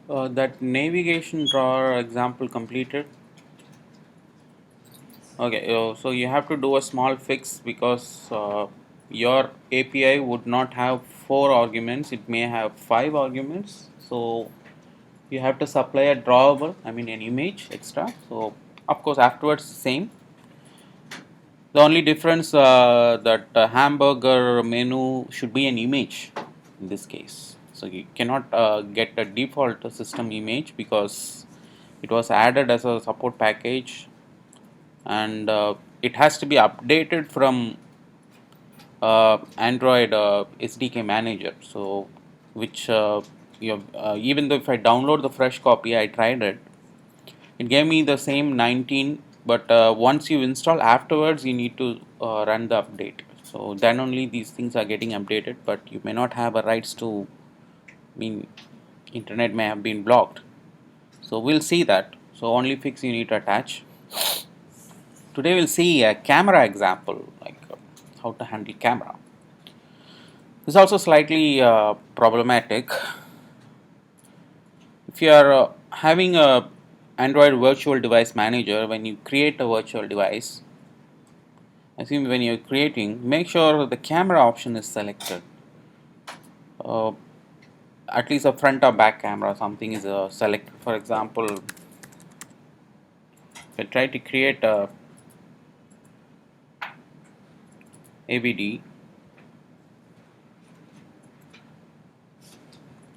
That navigation drawer example completed. Okay, so you have to do a small fix because your API would not have 4 arguments, it may have 5 arguments. So you have to supply a drawable, I mean an image extra. So of course afterwards same. The only difference that hamburger menu should be an image in this case. So you cannot get a default system image because it was added as a support package, and it has to be updated from Android SDK manager. So which even though if I download the fresh copy, I tried it. It gave me the same 19, but once you install afterwards, you need to run the update. So then only these things are getting updated, but you may not have a rights to, I mean, internet may have been blocked. So we'll see that. So only fix you need to attach. Today we'll see a camera example, like how to handle camera. This is also slightly problematic. If you are having a Android virtual device manager, when you create a virtual device, I think when you're creating, make sure the camera option is selected. Uh, at least a front or back camera, something is selected. For example, if I try to create a AVD,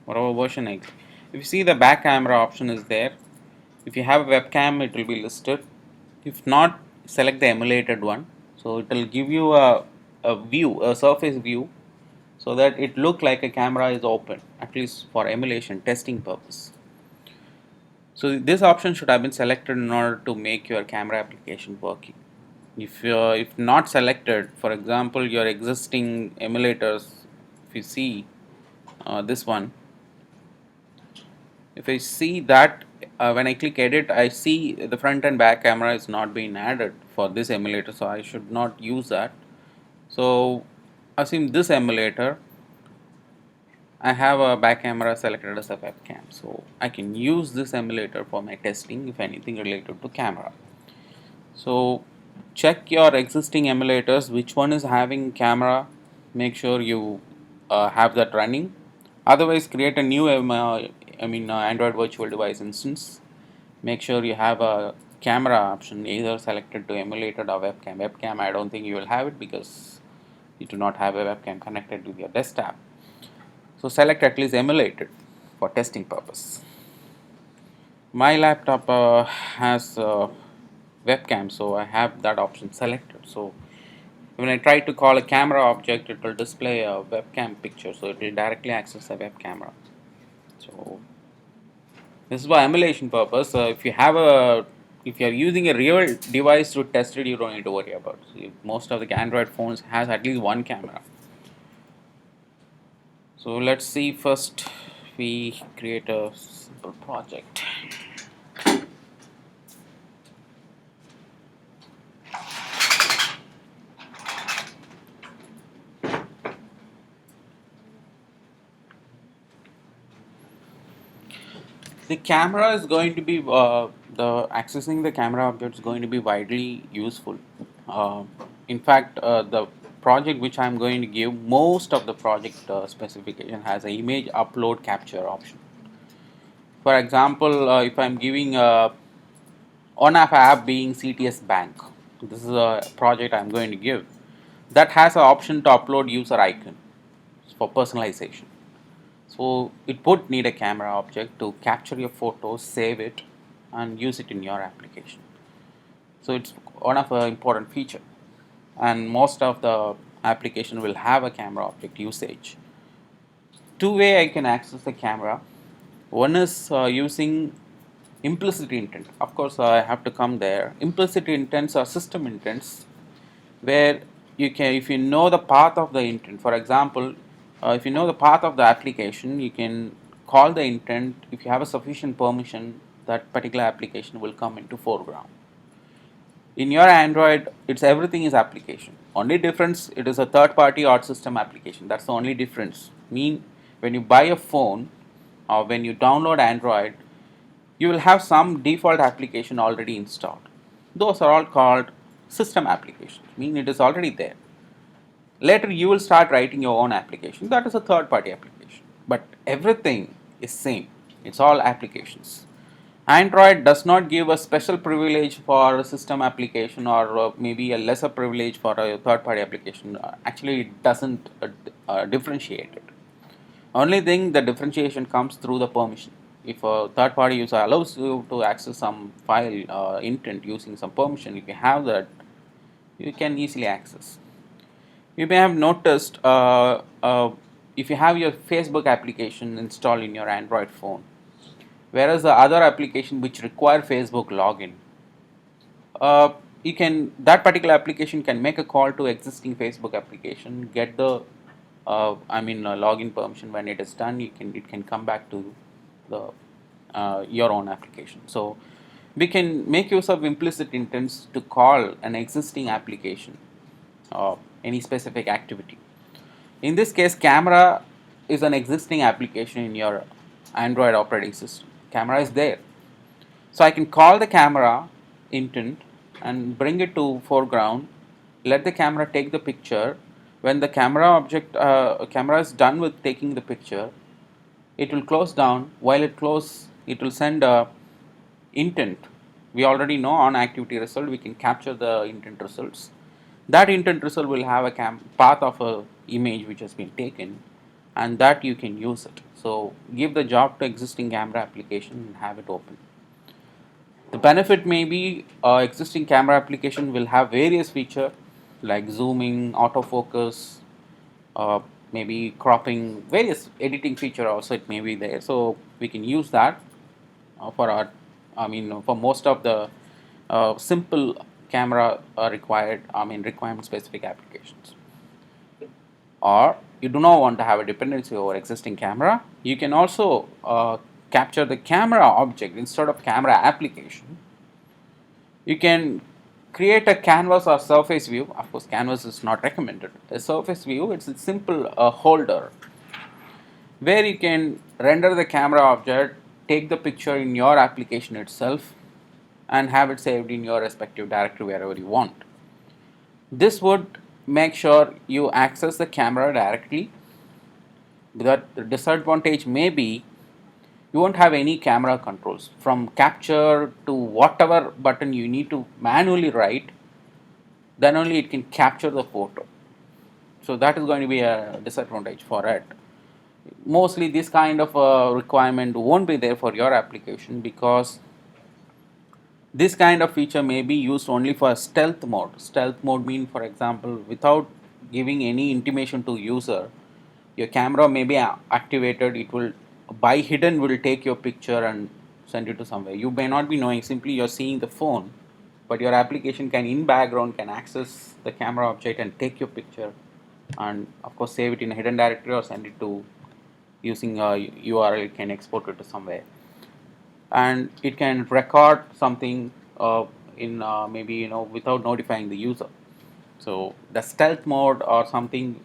whatever version if you see the back camera option is there. If you have a webcam, it will be listed. If not, select the emulated one. So it will give you a view, a surface view, so that it look like a camera is open, at least for emulation testing purpose. So this option should have been selected in order to make your camera application working. If not selected, for example, your existing emulators, if you see this one, if I see that when I click edit, I see the front and back camera is not being added for this emulator, so I should not use that. So assume this emulator, I have a back camera selected as a webcam, so I can use this emulator for my testing if anything related to camera. So check your existing emulators, which one is having camera, make sure you have that running. Otherwise, create a new Android virtual device instance. Make sure you have a camera option either selected to emulated or webcam. Webcam, I don't think you will have it because you do not have a webcam connected with your desktop. So select at least emulated for testing purpose. My laptop has webcam, so I have that option selected. So when I try to call a camera object, it will display a webcam picture, so it will directly access the web camera. So this is for emulation purpose. If you are using a real device to test it, you don't need to worry about it. So most of the Android phones has at least one camera. So let's see, first we create a simple project. The camera is going to be the accessing the camera object is going to be widely useful. Uh, in fact, the project which I'm going to give, most of the project specification has an image upload capture option. For example, if I'm giving one of app being CTS Bank, this is a project I'm going to give, that has an option to upload user icon for personalization. So it would need a camera object to capture your photos, save it, and use it in your application. So it's one of an important feature, and most of the application will have a camera object usage. Two way I can access the camera. One is using implicit intent. Of course, I have to come there. Implicit intents are system intents where you can, if you know the path of the intent, for example, if you know the path of the application, you can call the intent. If you have a sufficient permission, that particular application will come into foreground. In your Android, it's everything is application. Only difference, it is a third party or system application. That's the only difference. Mean when you buy a phone, when you download Android, you will have some default application already installed. Those are all called system applications, meaning it is already there. Later, you will start writing your own application. That is a third party application. But everything is same. It's all applications. Android does not give a special privilege for a system application or maybe a lesser privilege for a third party application. Actually, it doesn't differentiate it. Only thing, the differentiation comes through the permission. If a third party user allows you to access some file intent using some permission, if you have that, you can easily access. You may have noticed if you have your Facebook application installed in your Android phone, whereas the other application which require Facebook login, uh, you can that particular application can make a call to existing Facebook application, get the login permission. When it is done, it can come back to the your own application. So we can make use of implicit intents to call an existing application any specific activity. In this case, camera is an existing application in your Android operating system. Camera is there. So I can call the camera intent and bring it to foreground, let the camera take the picture. When the camera is done with taking the picture, it will close down. While it will send a intent. We already know on activity result we can capture the intent results. That intent result will have a path of a image which has been taken, and that you can use it. So give the job to existing camera application and have it open. The benefit may be existing camera application will have various features like zooming, autofocus, maybe cropping, various editing feature also it may be there. So we can use that for our, for most of the simple camera requirement specific applications. Or you do not want to have a dependency over existing camera, you can also capture the camera object instead of camera application. You can create a canvas or surface view. Of course, canvas is not recommended. A surface view, it's a simple holder where you can render the camera object, take the picture in your application itself, and have it saved in your respective directory wherever you want. This would make sure you access the camera directly. The disadvantage may be you won't have any camera controls from capture to whatever button you need to manually write, then only it can capture the photo. So that is going to be a disadvantage for it. Mostly this kind of requirement won't be there for your application, because this kind of feature may be used only for stealth mode. Stealth mode means, for example, without giving any intimation to user, your camera may be activated. It will by hidden will take your picture and send it to somewhere. You may not be knowing, simply you're seeing the phone, but your application can in background can access the camera object and take your picture, and of course save it in a hidden directory or send it to using a URL. It can export it to somewhere, and it can record something in maybe without notifying the user. So the stealth mode or something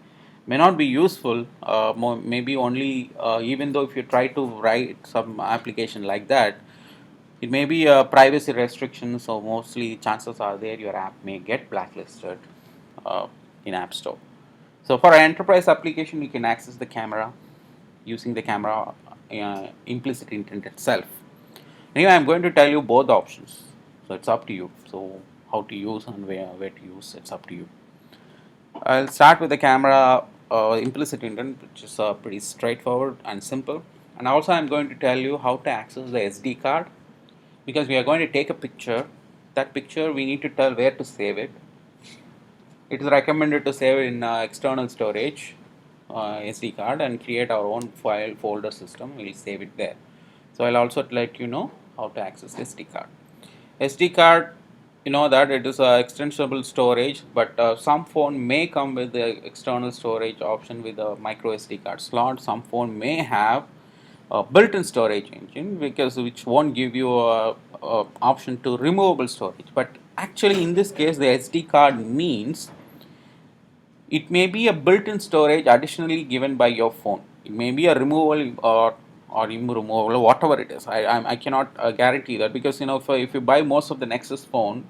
may not be useful, maybe only even though if you try to write some application like that, it may be a privacy restriction. So mostly chances are there your app may get blacklisted in App Store. So for an enterprise application, you can access the camera using the camera implicit intent itself. Anyway, I'm going to tell you both options, so it's up to you. So how to use and where to use, it's up to you. I'll start with the camera implicit intent, which is pretty straightforward and simple. And also I'm going to tell you how to access the SD card, because we are going to take a picture. That picture we need to tell where to save it. It is recommended to save it in external storage SD card and create our own file folder system. We'll save it there. So I'll also let you know how to access SD card. SD card, you know that it is a extensible storage, but some phone may come with the external storage option with a micro SD card slot. Some phone may have a built-in storage engine, which won't give you a option to removable storage. But actually in this case the SD card means it may be a built-in storage additionally given by your phone. It may be a removable or or removable, whatever it is. I cannot guarantee that, because if you buy most of the Nexus phone,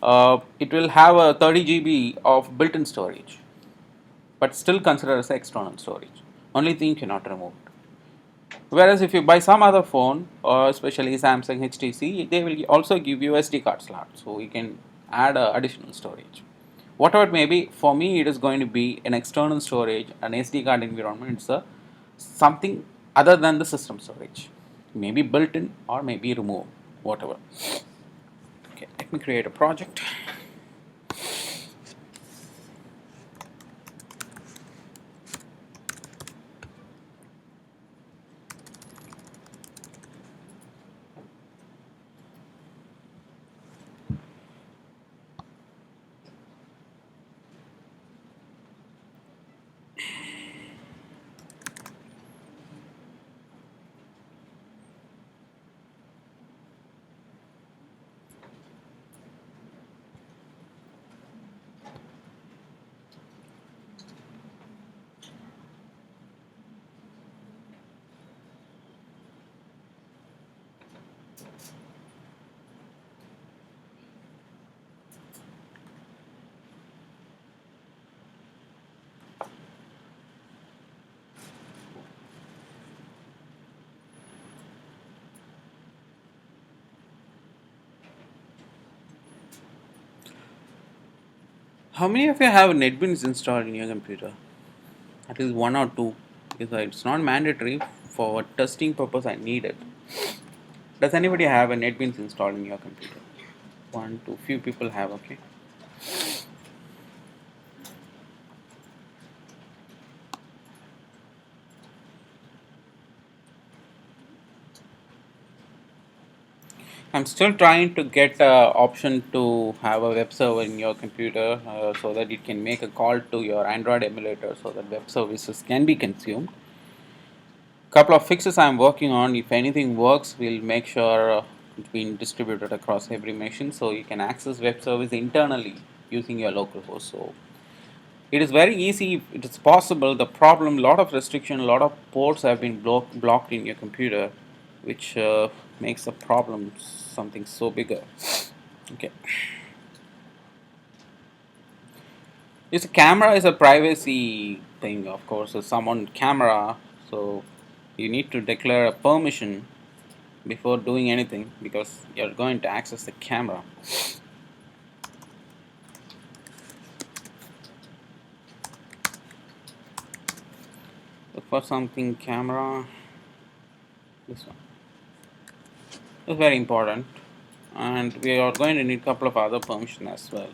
it will have a 30 GB of built-in storage, but still considered as external storage. Only thing cannot remove it. Whereas if you buy some other phone, especially Samsung, HTC, they will also give you SD card slot, so you can add additional storage. Whatever it may be, for me it is going to be an external storage, an SD card environment. It's a something other than the system storage, maybe built in or maybe removed, whatever. Okay, let me create a project. How many of you have NetBeans installed in your computer? At least one or two, because it's not mandatory. For testing purpose I need it. Does anybody have a NetBeans installed in your computer? One, two, few people have. Okay. I'm still trying to get option to have a web server in your computer, so that it can make a call to your Android emulator, so that web services can be consumed. Couple of fixes I'm working on. If anything works, we'll make sure it's being distributed across every machine, so you can access web service internally using your local host. So it is very easy. It is possible. The problem, lot of restriction, a lot of ports have been blocked in your computer, which makes the problem something so bigger. Okay. This camera is a privacy thing, of course. It's someone camera, so you need to declare a permission before doing anything, because you're going to access the camera. Look for something camera. This one. It's very important, and we are going to need a couple of other permissions as well.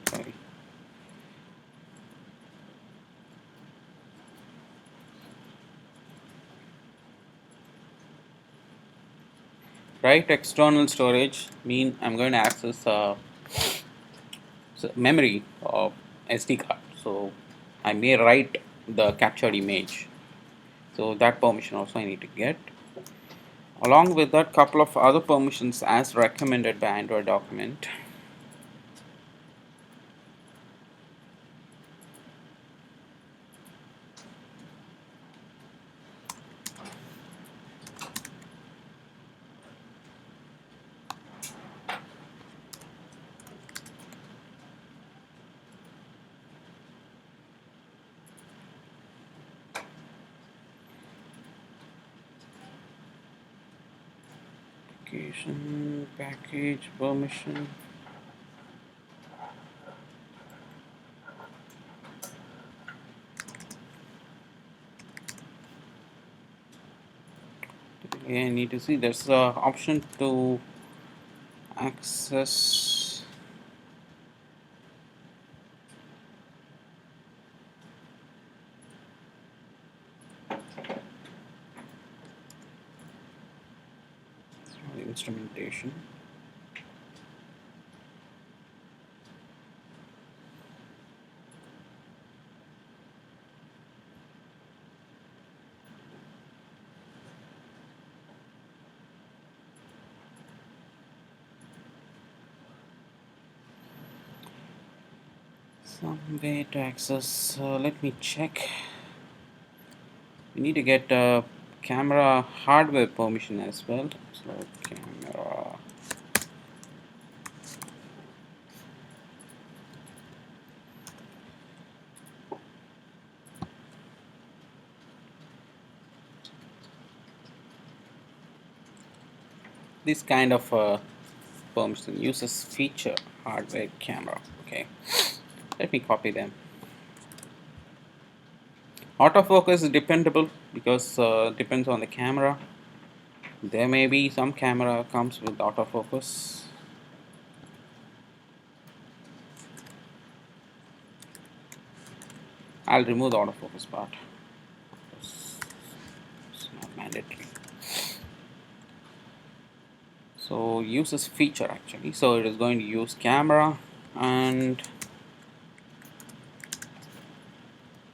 Sorry. Write external storage mean I'm going to access memory of SD card. So I may write the captured image. So that permission also I need to get. Along with that, couple of other permissions as recommended by Android document. Application, package, permission. Okay, I need to see there's an option to access. Instrumentation. some way to access. Let me check. We need to get camera hardware permission as well. So camera. This kind of permission uses feature hardware camera. Okay, let me copy them. Autofocus is dependable because depends on the camera. There may be some camera comes with autofocus. I'll remove the autofocus part. It's not mandatory. So uses feature actually. So it is going to use camera and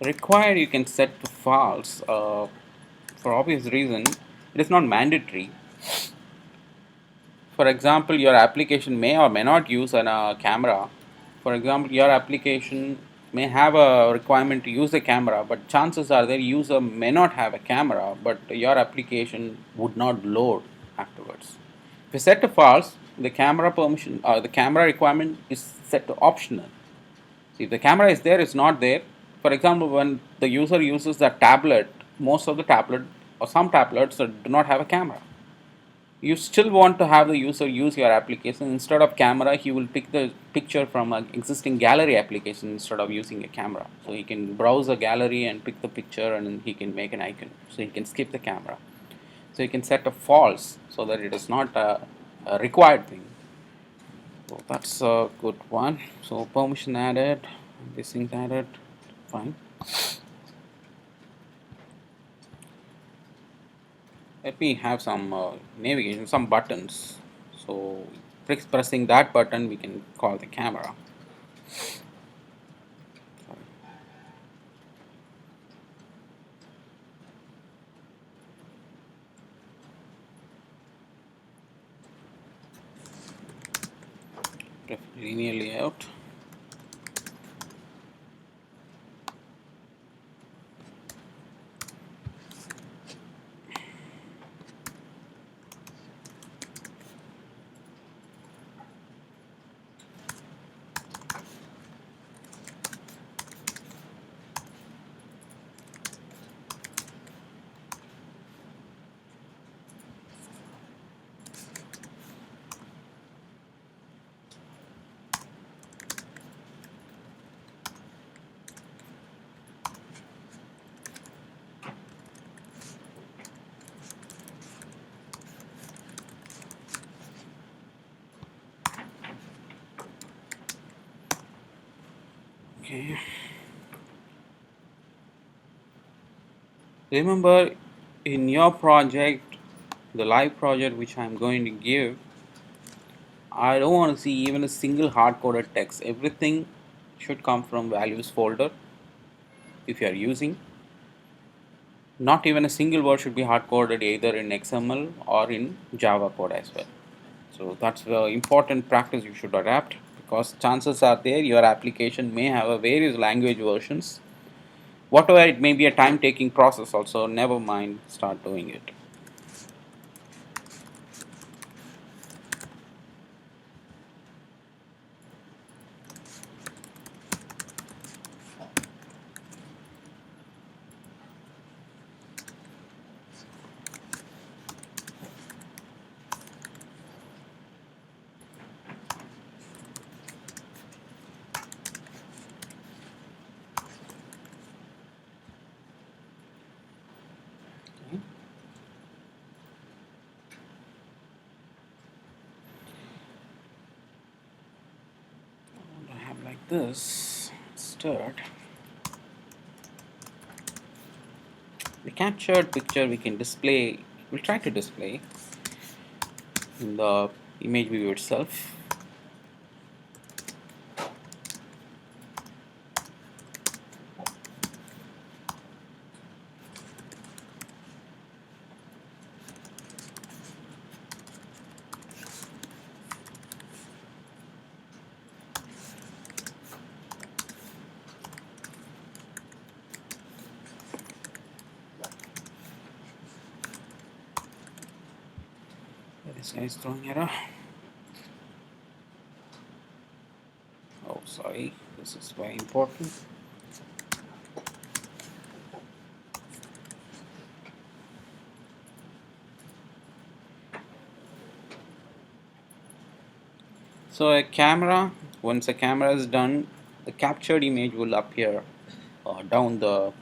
required you can set to false for obvious reason. It is not mandatory. For example, your application may or may not use a camera. For example, your application may have a requirement to use a camera, but chances are the user may not have a camera, but your application would not load afterwards. If you set to false, the camera permission or the camera requirement is set to optional. See, if the camera is there, it's not there. For example, when the user uses the tablet, most of the tablet or some tablets do not have a camera. You still want to have the user use your application. Instead of camera, he will pick the picture from an existing gallery application instead of using a camera. So he can browse a gallery and pick the picture and he can make an icon. So he can skip the camera. So you can set a false so that it is not a required thing. So that's a good one. So permission added, this thing added, fine. Let me have some navigation, some buttons. So pressing that button, we can call the camera. Linear layout. Okay. Remember, in your project, the live project which I'm going to give, I don't want to see even a single hard-coded text. Everything should come from values folder if you are using. Not even a single word should be hard-coded either in XML or in Java code as well. So that's the important practice you should adapt, because chances are there your application may have a various language versions. Whatever it may be a time-taking process also, never mind, start doing it. I have like this instead. The captured picture we can display, we'll try to display in the image view itself. This guy is throwing error. Oh, sorry. This is very important. So once a camera is done, the captured image will appear down the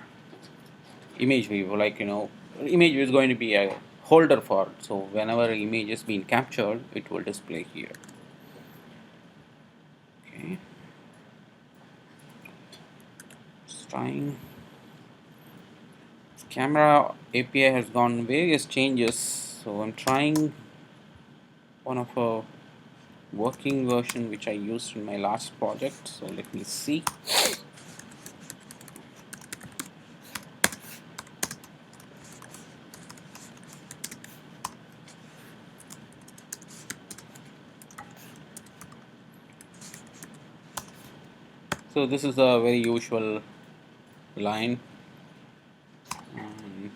image view. Like image view is going to be a holder for it. So whenever image is being captured, it will display here. Okay, just trying. Camera API has gone various changes, so I'm trying one of a working version which I used in my last project. So let me see. So this is a very usual line, and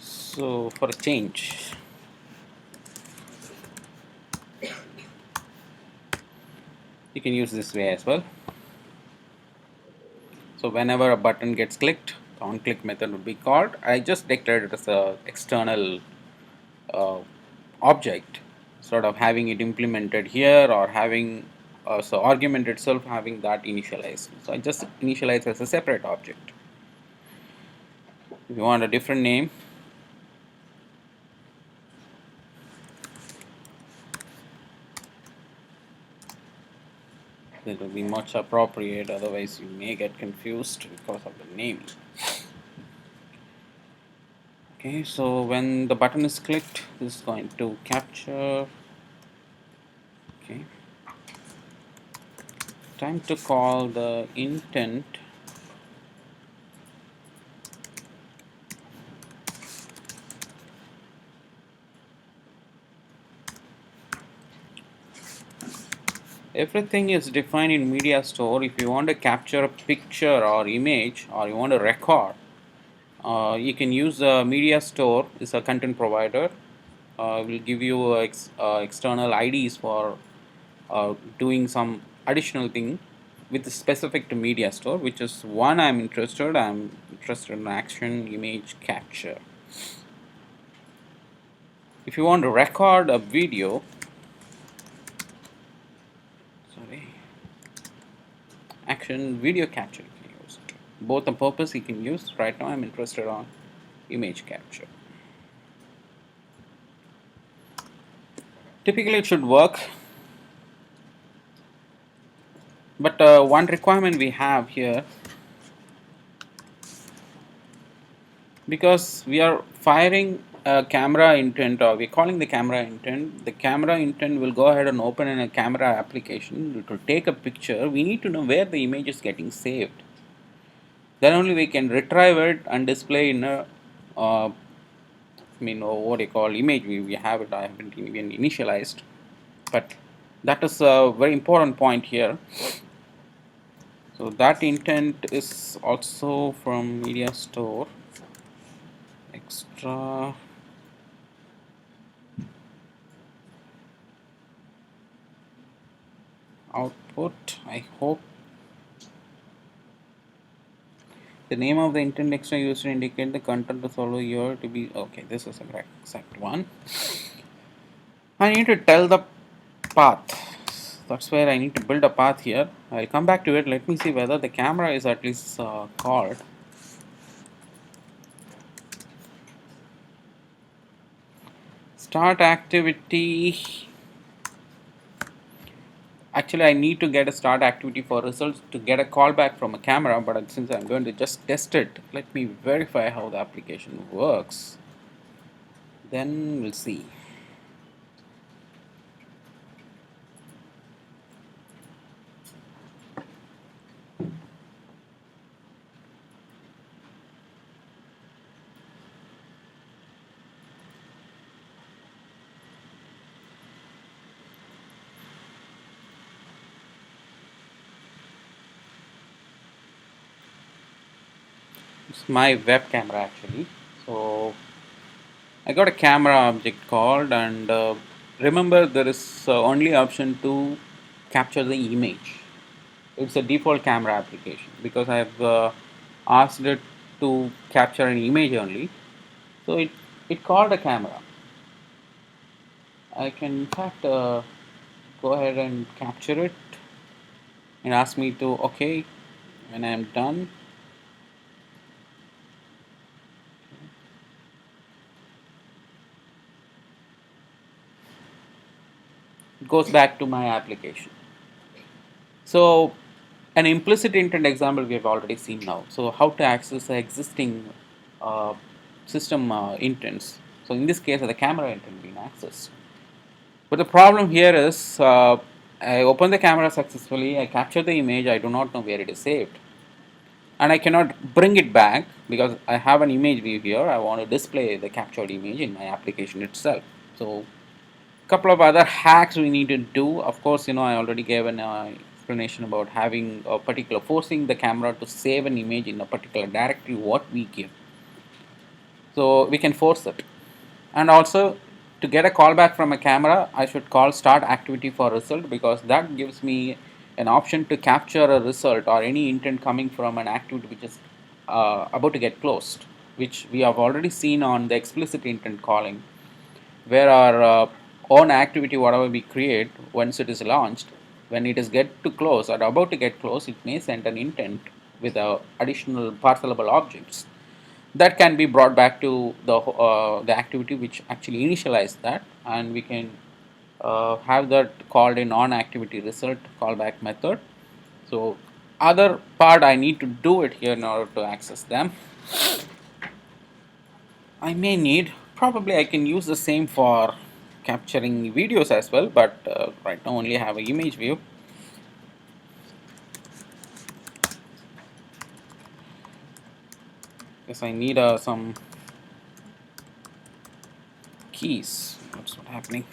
so for a change, you can use this way as well. So whenever a button gets clicked, the on-click method would be called. I just declared it as a external uh, object, sort of having it implemented here, or having so argument itself having that initialized. So I just initialize as a separate object. If you want a different name, it will be much appropriate, otherwise you may get confused because of the name. Okay, so when the button is clicked, this is going to capture. Okay, time to call the intent. Everything is defined in media store. If you want to capture a picture or image, or you want to record, you can use the media store. It's a content provider. Will give you external IDs for doing some additional thing with specific to media store, which is one I'm interested. I'm interested in action image capture. If you want to record a video, sorry, action video capture you can use it. Both the purpose you can use. Right now I'm interested on image capture. Typically it should work, but one requirement we have here, because we are firing a camera intent, or we're calling the camera intent will go ahead and open in a camera application. It will take a picture. We need to know where the image is getting saved. Then only we can retrieve it and display in a what do you call image we have it. I haven't even initialized, but that is a very important point here. So that intent is also from media store. Extra output. I hope the name of the intent extra used to indicate the content to follow here to be okay. This is the exact one. I need to tell the path. That's where I need to build a path here. I'll come back to it. Let me see whether the camera is at least called. Start activity. Actually, I need to get a start activity for results to get a callback from a camera, but since I'm going to just test it, let me verify how the application works. Then we'll see. It's my web camera actually. So I got a camera object called, and remember there is only option to capture the image. It's a default camera application because I've asked it to capture an image only. So it called a camera. I can in fact go ahead and capture it and ask me to okay when I'm done. It goes back to my application. So an implicit intent example we have already seen now. So how to access the existing uh, system intents. So in this case, the camera intent being accessed. But the problem here is I open the camera successfully, I capture the image, I do not know where it is saved. And I cannot bring it back because I have an image view here. I want to display the captured image in my application itself. So couple of other hacks we need to do. Of course, I already gave an explanation about having a particular forcing the camera to save an image in a particular directory what we give. So we can force it. And also to get a callback from a camera, I should call start activity for result because that gives me an option to capture a result or any intent coming from an activity which is about to get closed, which we have already seen on the explicit intent calling, where our own activity, whatever we create, once it is launched, when it is get to close or about to get close, it may send an intent with additional parcelable objects that can be brought back to the activity which actually initialized that, and we can have that called a non-activity result callback method. So other part I need to do it here in order to access them. I may need, probably I can use the same for capturing videos as well, but right now only have an image view. Guess I need some keys. What's happening?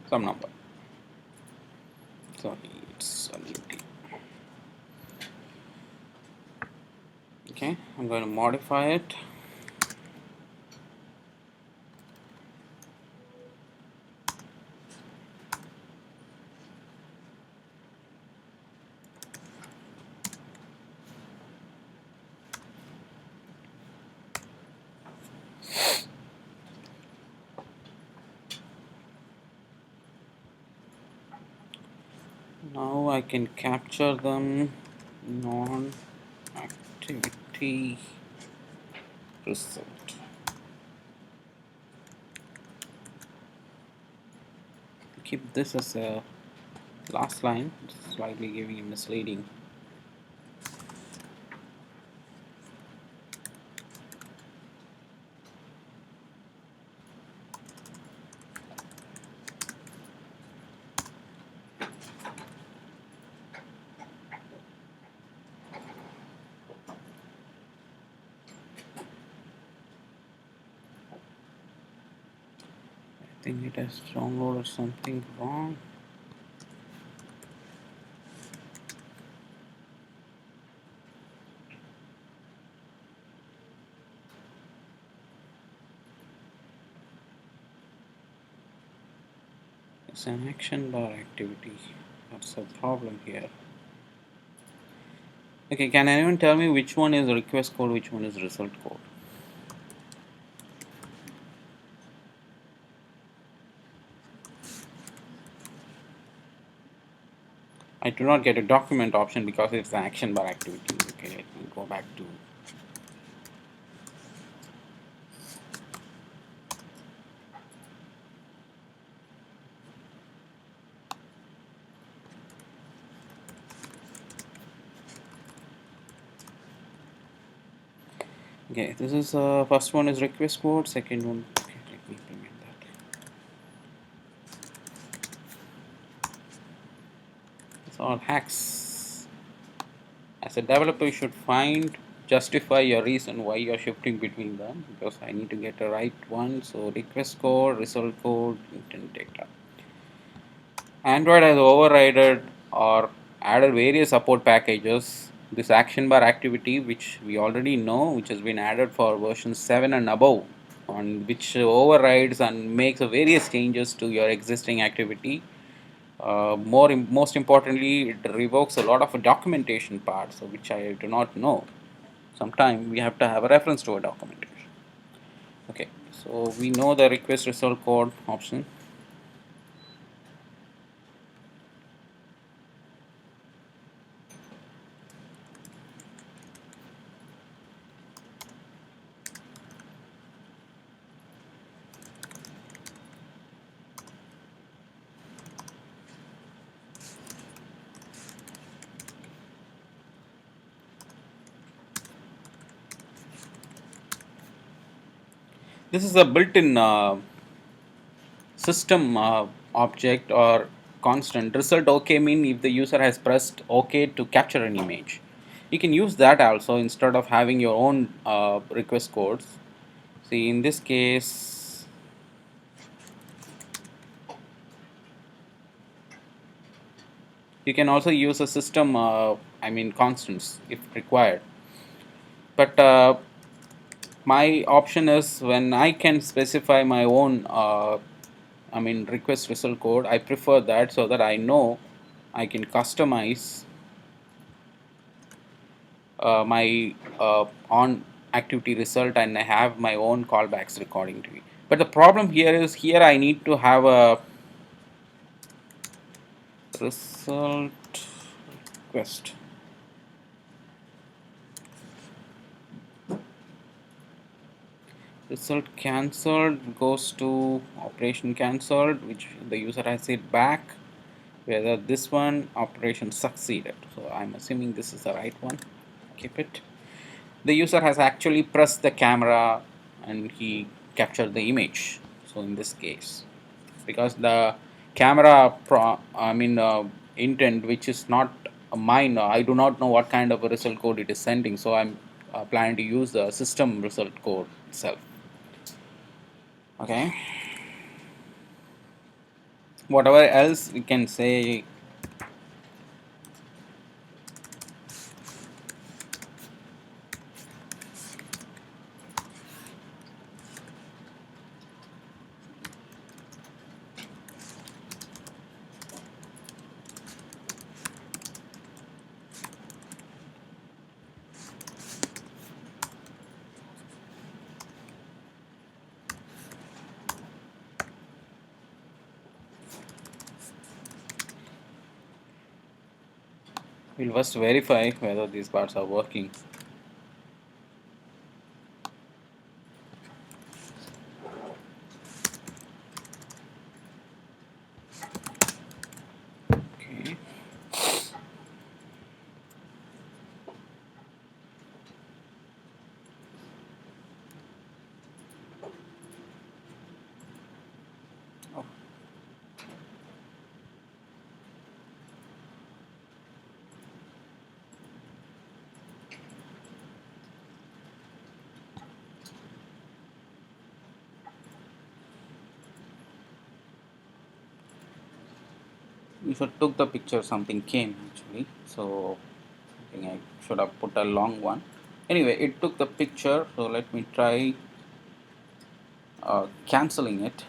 Some number. So it's a new T. Okay, I'm going to modify it. Now I can capture them non-activity result. keep this as a last line, slightly giving a misleading. I think it has downloaded something wrong. It's an action bar activity. That's a problem here. Okay, can anyone tell me which one is request code, which one is result code? I do not get a document option because it's an action bar activity. Okay, let me go back to. Okay, this is first one is request code, second one. Okay, let me implement that. It's all hacks. As a developer, you should justify your reason why you're shifting between them, because I need to get the right one. So request code, result code, intent data. Android has overridden or added various support packages. This action bar activity, which we already know, which has been added for version 7 and above, on which overrides and makes various changes to your existing activity. Most importantly, it revokes a lot of documentation parts, which I do not know. Sometimes we have to have a reference to a documentation. Okay, so we know the request result code option. This is a built-in system object or constant. Result OK mean if the user has pressed OK to capture an image. You can use that also instead of having your own request codes. See, in this case, you can also use a system, constants if required. But my option is when I can specify my own request result code. I prefer that so that I know I can customize my on activity result, and I have my own callbacks according to it. But the problem here is here I need to have a result request. Result cancelled goes to operation cancelled, which the user has it back, whether this one operation succeeded. So I'm assuming this is the right one. Keep it. The user has actually pressed the camera and he captured the image. So in this case, because the camera intent, which is not mine, I do not know what kind of a result code it is sending, so I'm planning to use the system result code itself. Okay, whatever else we can say. We'll first verify whether these parts are working. if I took the picture, something came actually. So I think I should have put a long one. Anyway, it took the picture. So let me try cancelling it.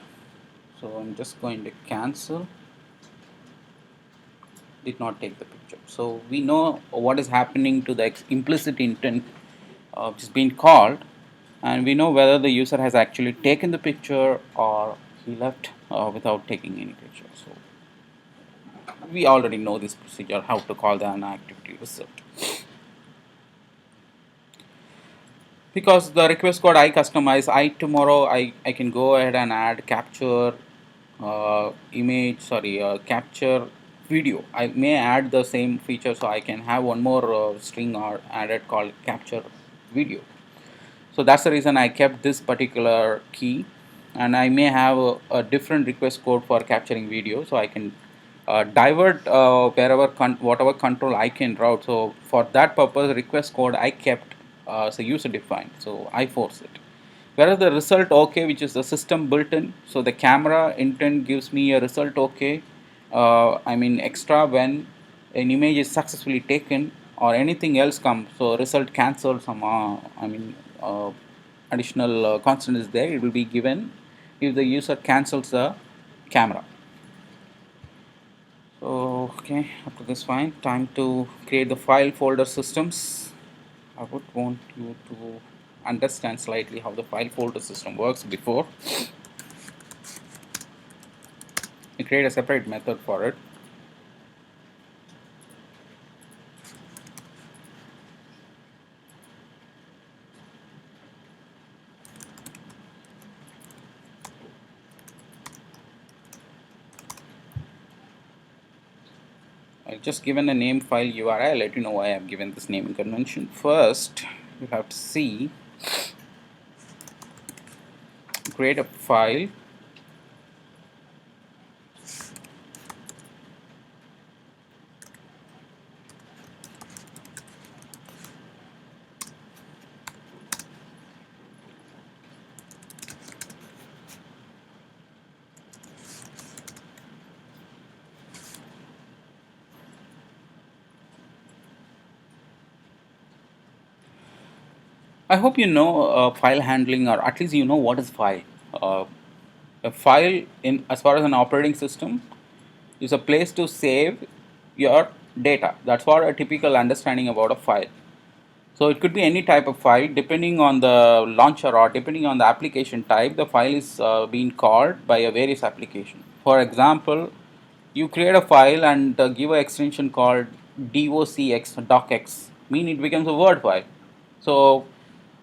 So I'm just going to cancel. Did not take the picture. So we know what is happening to the implicit intent which is being called, and we know whether the user has actually taken the picture or he left without taking any picture. So we already know this procedure, how to call the activity result. Because the request code I customize, tomorrow I can go ahead and add capture capture video. I may add the same feature, so I can have one more string or added called capture video. So that's the reason I kept this particular key, and I may have a different request code for capturing video, so I can divert wherever whatever control I can route. So for that purpose, request code I kept as a user defined, so I force it. Whereas the result OK, which is the system built in, so the camera intent gives me a result OK. I mean extra when an image is successfully taken or anything else comes. So result cancelled, some additional constant is there, it will be given if the user cancels the camera. So okay, up to this fine. Time to create the file folder systems. I would want you to understand slightly how the file folder system works before you create a separate method for it. I've just given a name file URI. I'll let you know why I've given this naming convention. First, you have to see, create a file. I hope you know file handling, or at least you know what is file. Uh, a file, in as far as an operating system, is a place to save your data. That's what a typical understanding about a file. So it could be any type of file depending on the launcher or depending on the application type. The file is being called by a various application. For example, you create a file and give an extension called docx, mean it becomes a Word file. So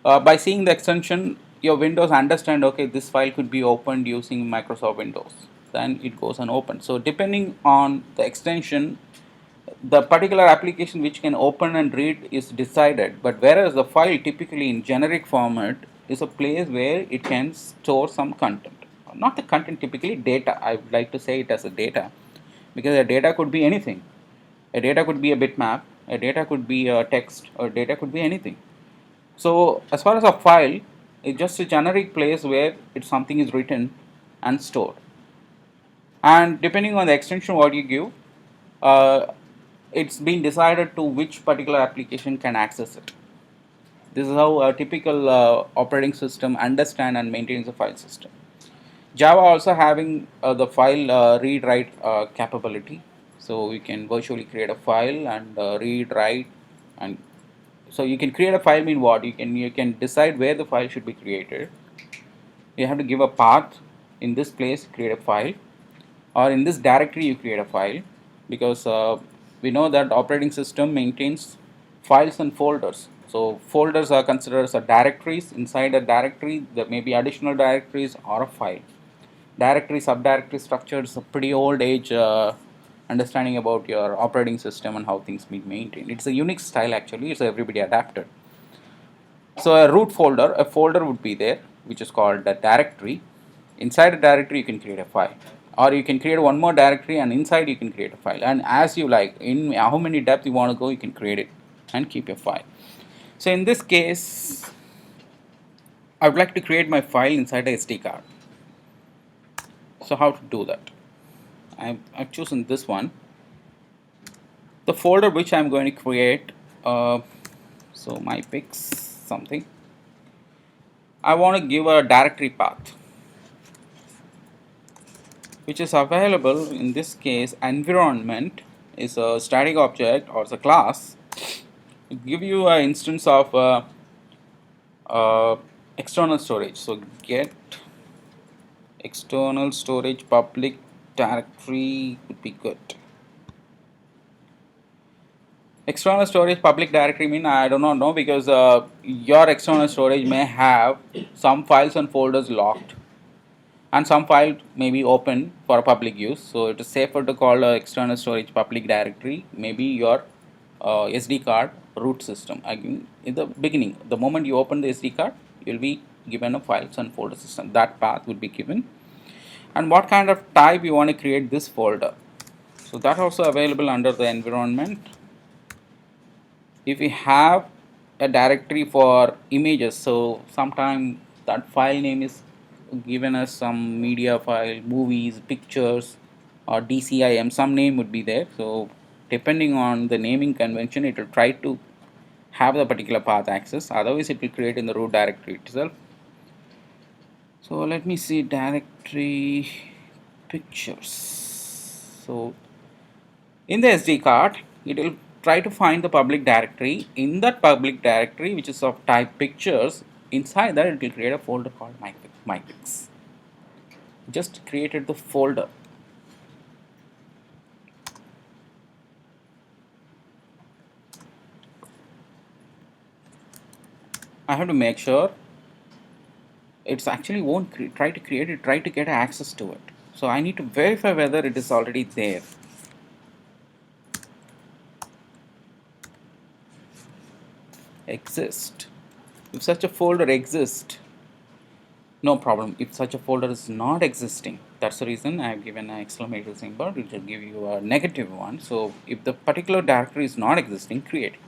by seeing the extension, your Windows understand, okay, this file could be opened using Microsoft Windows, then it goes and opens. So depending on the extension, the particular application which can open and read is decided, but whereas the file typically in generic format is a place where it can store some content, not the content, typically data. I would like to say it as a data, because a data could be anything. A data could be a bitmap, a data could be a text, or data could be anything. So as far as a file, it's just a generic place where something is written and stored, and depending on the extension what you give, uh, it's been decided to which particular application can access it. This is how a typical operating system understand and maintains a file system. Java also having the file read write capability, so you can virtually create a file and read write. And so you can create a file, mean what, you can decide where the file should be created. You have to give a path, in this place create a file, or in this directory you create a file, because we know that operating system maintains files and folders. So folders are considered as directories. Inside a directory there may be additional directories or a file. Directory subdirectory structure is a pretty old age understanding about your operating system and how things be maintained. It's a Unix style actually, it's everybody adapted. So a root folder, a folder would be there, which is called a directory. Inside a directory you can create a file, or you can create one more directory and inside you can create a file, and as you like, in how many depth you want to go, you can create it and keep your file. So in this case, I would like to create my file inside a SD card. So how to do that? I've chosen this one. the folder which I'm going to create. So my pics something. I want to give a directory path which is available. In this case, environment is a static object or the class. It give you an instance of uh, external storage. So get external storage public directory would be good. External storage public directory mean I do not know, because your external storage may have some files and folders locked, and some file may be open for public use. So it is safer to call external storage public directory maybe your SD card root system. Again, in the beginning, the moment you open the SD card, you will be given a files and folder system. That path would be given, and what kind of type you want to create this folder. So that also available under the environment. If we have a directory for images, so sometime that file name is given as some media file, movies, pictures, or DCIM, some name would be there. So depending on the naming convention, it will try to have the particular path access, otherwise it will create in the root directory itself. So let me see directory pictures. So in the SD card, it will try to find the public directory. In that public directory, which is of type pictures, inside that it will create a folder called mypics. Just created the folder. I have to make sure it's actually won't try to create it, try to get access to it. So I need to verify whether it is already there. Exist. If such a folder exists, no problem. If such a folder is not existing, that's the reason I have given an exclamation symbol. It will give you a negative one. So if the particular directory is not existing, create it.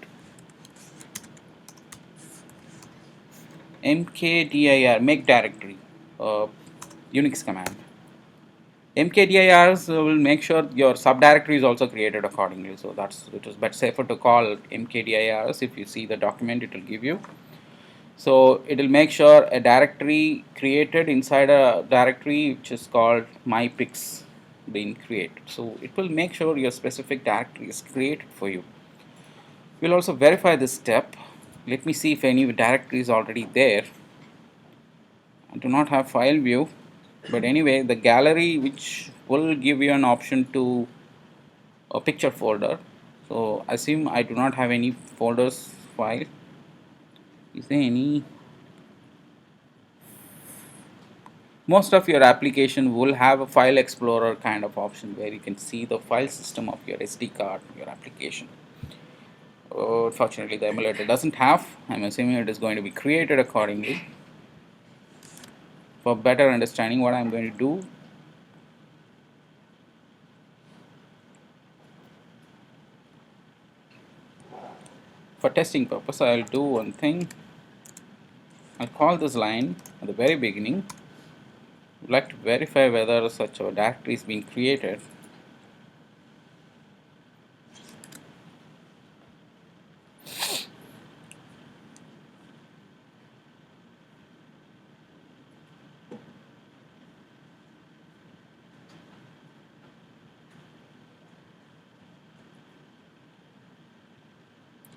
Mkdir, make directory, Unix command. Mkdirs will make sure your subdirectory is also created accordingly. So it is but safer to call mkdirs. If you see the document, it will give you. So it will make sure a directory created inside a directory which is called mypics being created. So it will make sure your specific directory is created for you. We'll also verify this step. Let me see if any directory is already there. I do not have file view, but anyway, the gallery which will give you an option to a picture folder. So assume I do not have any folders file. Is there any? Most of your application will have a file explorer kind of option where you can see the file system of your SD card, your application. Unfortunately, the emulator doesn't have. I'm assuming it is going to be created accordingly. For better understanding, what I'm going to do, for testing purpose, I'll do one thing. I'll call this line at the very beginning. I'd like to verify whether such a directory is being created.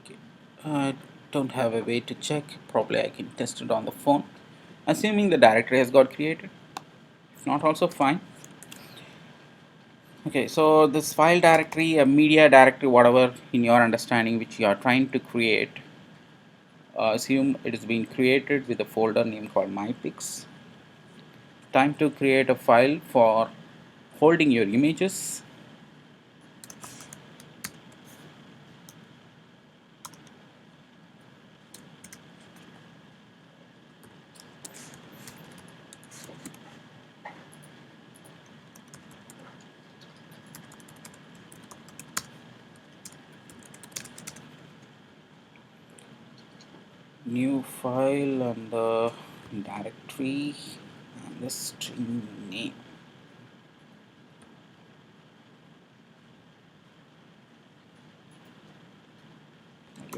Okay. I don't have a way to check. Probably I can test it on the phone. Assuming the directory has got created. If not, also fine. Okay, so this file directory, a media directory, whatever in your understanding which you are trying to create, assume it is being created with a folder name called mypics. Time to create a file for holding your images. New file and the directory and the string name.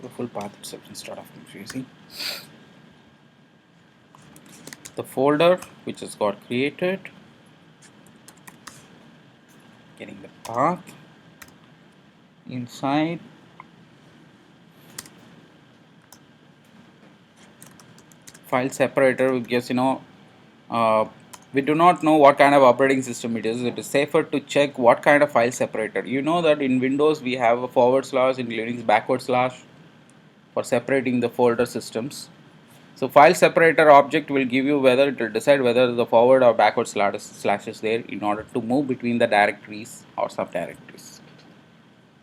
the full path itself instead of confusing. The folder which has got created, getting the path inside. File separator, because uh, we do not know what kind of operating system it is. It is safer to check what kind of file separator. You know that in Windows we have a forward slash, in Linux backward slash for separating the folder systems. So file separator object will give you whether it will decide whether the forward or backward slash is there in order to move between the directories or subdirectories.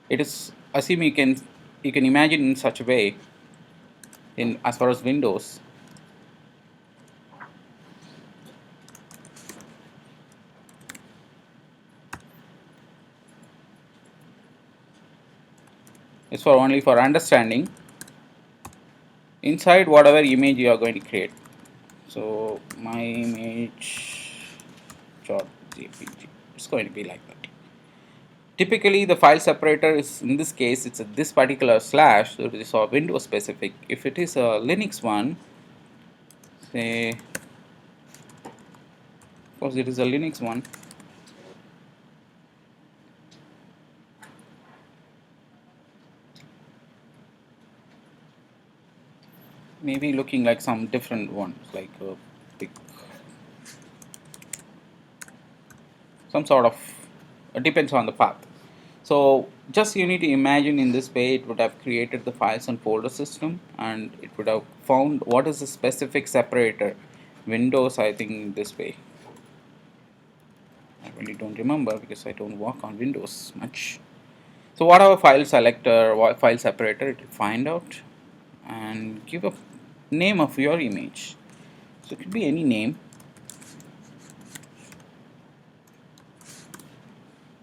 It is, assume you can imagine in such a way in as far as Windows. It's for only for understanding inside whatever image you are going to create. So my image .jpg, it's going to be like that. Typically the file separator is, in this case it's this particular slash, so it is for Windows specific. If it is a Linux one, say suppose it is a Linux one, maybe looking like some different ones, like pick some sort of, depends on the path. So just you need to imagine in this way it would have created the files and folder system, and it would have found what is the specific separator. Windows, I think this way. I really don't remember because I don't work on Windows much. So whatever file selector, file separator, it will find out and give a name of your image. So it could be any name.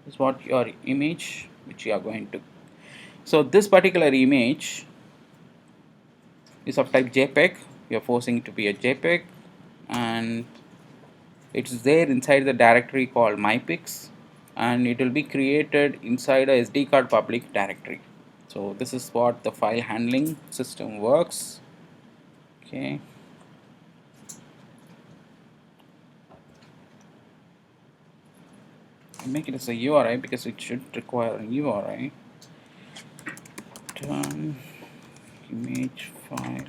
This is what your image which you are going to. So this particular image is of type JPEG. You are forcing it to be a JPEG, and it's there inside the directory called mypics, and it will be created inside a SD card public directory. So this is what the file handling system works. Okay. I'll make it as a URI because it should require a URI. Turn image file.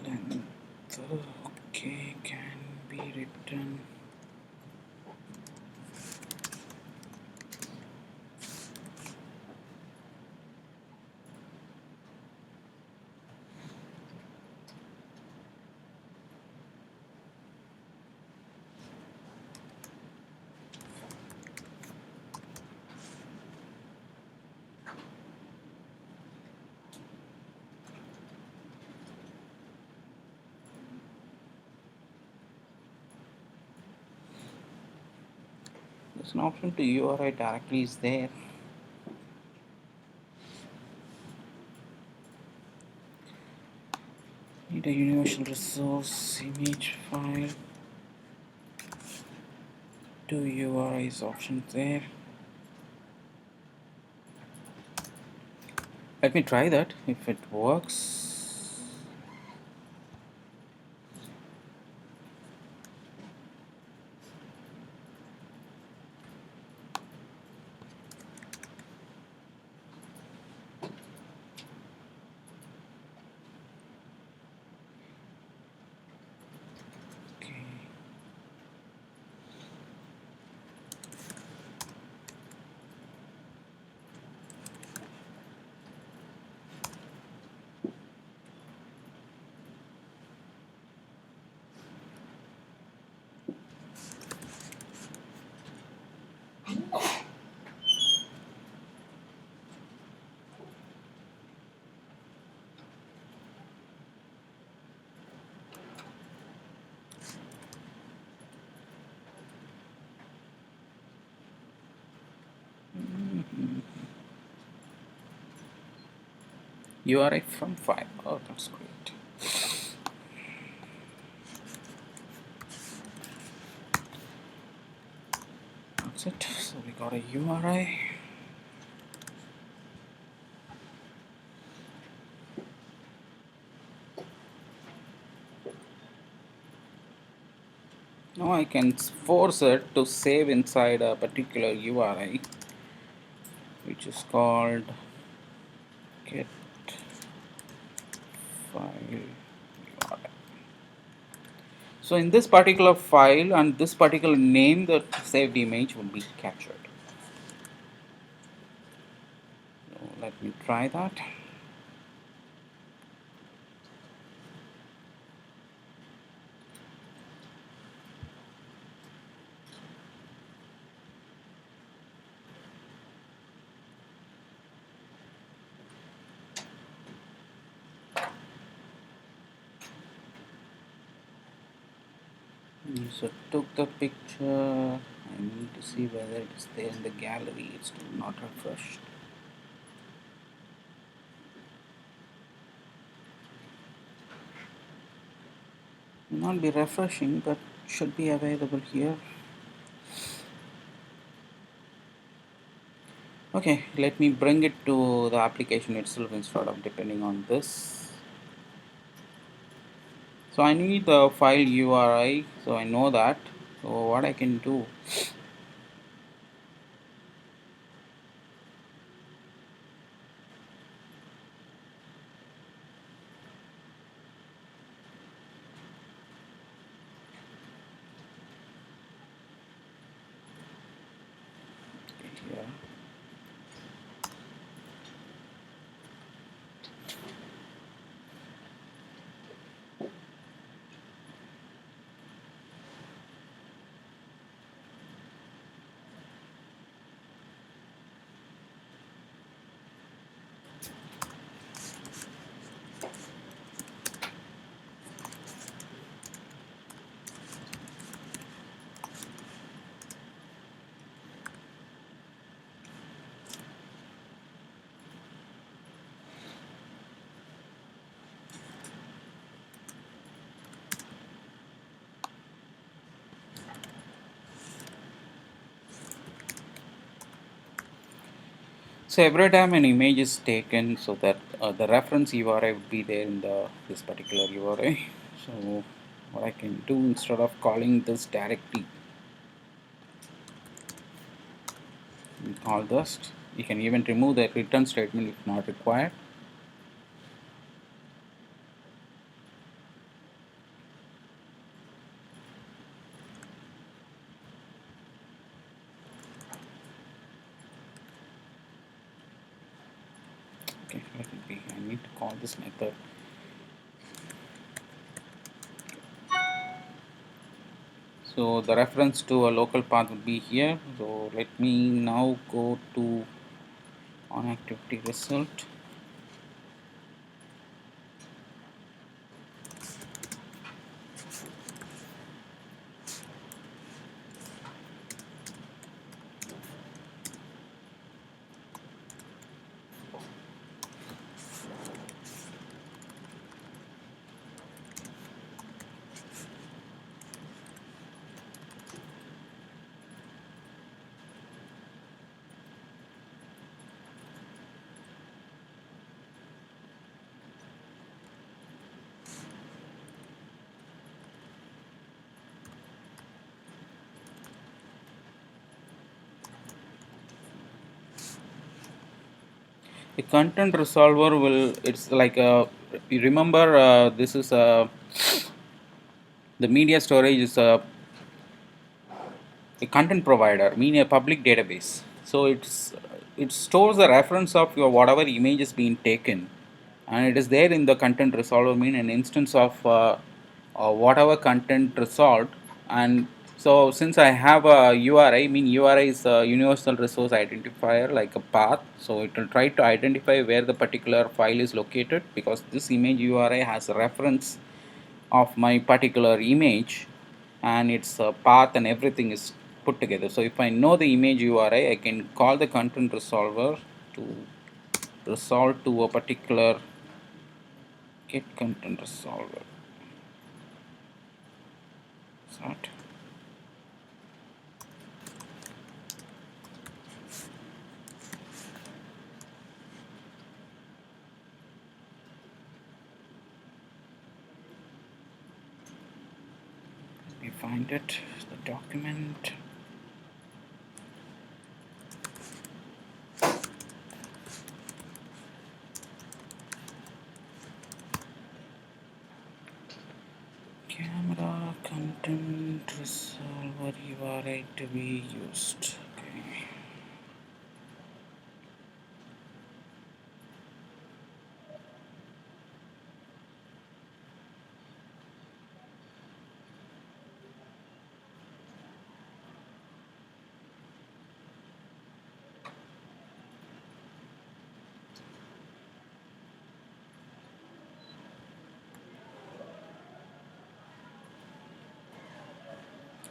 Length, okay, can be written. There's an option to URI directly is there. Need a universal resource image file. Do URI's option there. Let me try that if it works. Okay. URI from file. Oh, that's great. That's it. So we got a URI. Now I can force it to save inside a particular URI, which is called get file URI. So in this particular file and this particular name, the saved image will be captured. So let me try that. So took the picture. I need to see whether it's there in the gallery. It's still not refreshed. Will not be refreshing, but should be available here. Okay, let me bring it to the application itself instead of depending on this. So I need the file URI, so I know that. So what I can do, here. So every time an image is taken, so that the reference URI would be there in the this particular URI. So what I can do, instead of calling this directly, we call this. You can even remove the return statement if not required. Okay, let it be. I need to call this method. So the reference to a local path would be here. So let me now go to on activity result. The content resolver will, it's like a, you remember this is the media storage is a content provider, meaning a public database. So it stores the reference of your whatever image is being taken, and it is there in the content resolver, mean an instance of whatever content resolved. And so since I have a URI, mean URI is a universal resource identifier like a path, so it will try to identify where the particular file is located, because this image URI has a reference of my particular image, and its path and everything is put together. So if I know the image URI, I can call the content resolver to resolve to a particular get content resolver. Sort. Let me find it, the document. Camera content resolver URI to be used. Okay.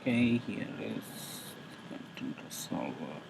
Okay, here is content resolver.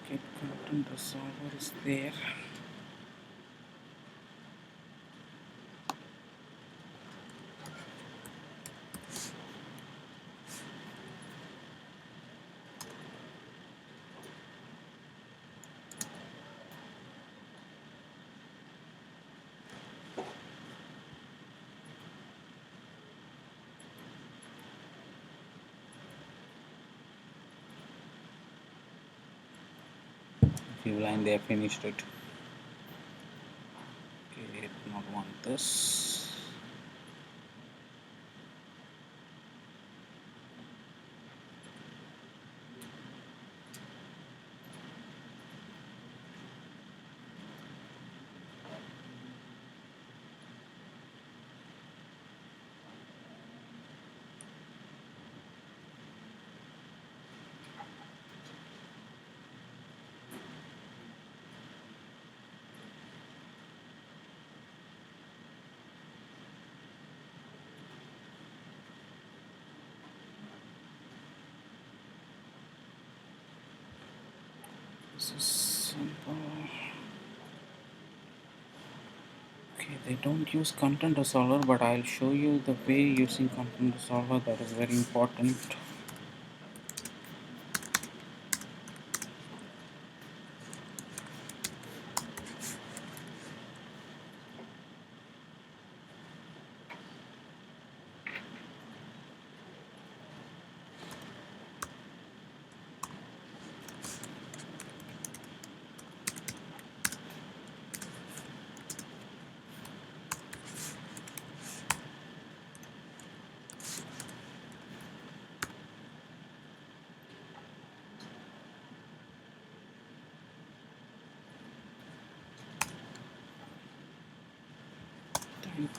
Get content resolver is there. Few line they have finished it. Okay, not want this. This is simple. Okay, they don't use content resolver, but I'll show you the way using content resolver. That is very important.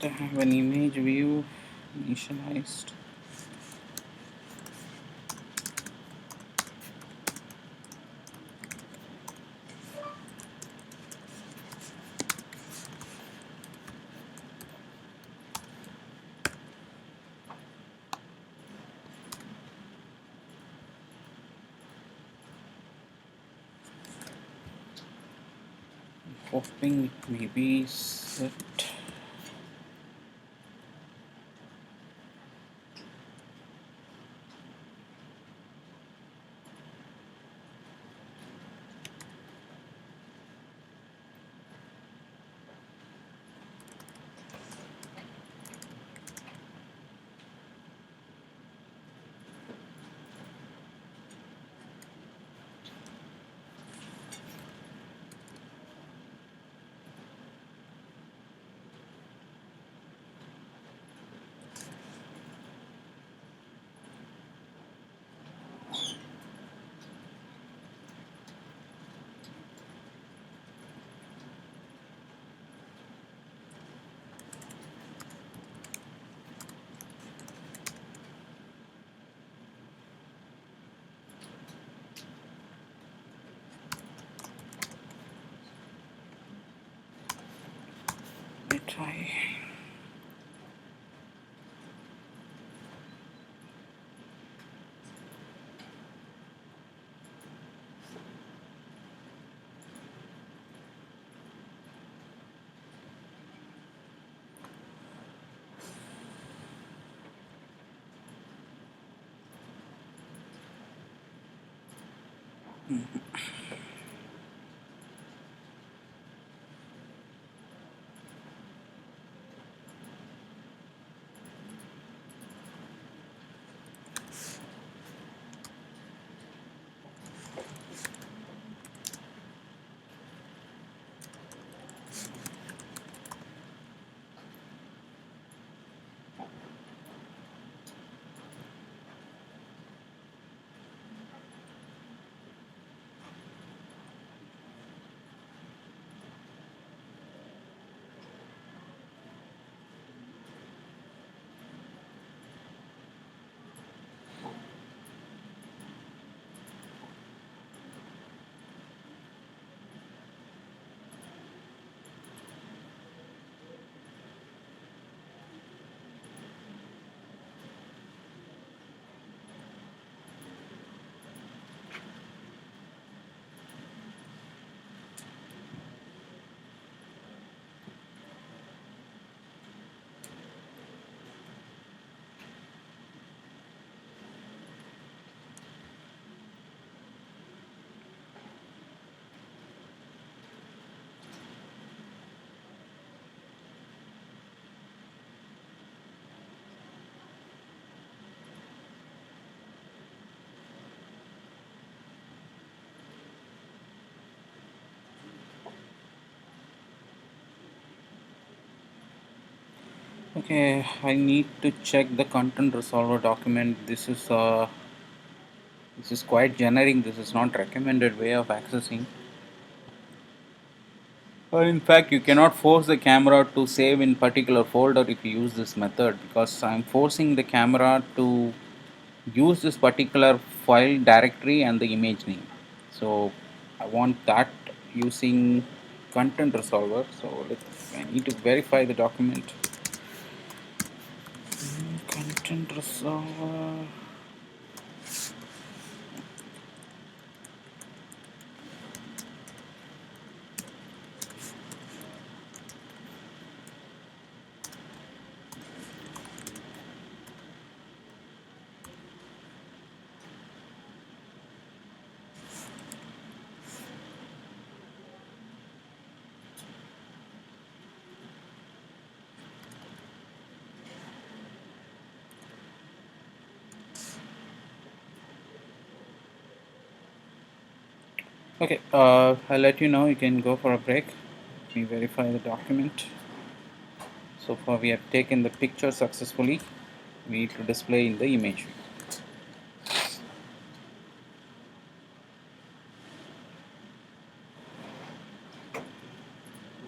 To have an image view initialized. Hoping it may be set. try. Okay, I need to check the content resolver document. This is quite generic. This is not recommended way of accessing. Or in fact, you cannot force the camera to save in particular folder if you use this method, because I'm forcing the camera to use this particular file directory and the image name. So I want that using content resolver. So I need to verify the document. Content resolver. Okay, I'll let you know. You can go for a break. Let me verify the document. So far, we have taken the picture successfully. We need to display in the image view.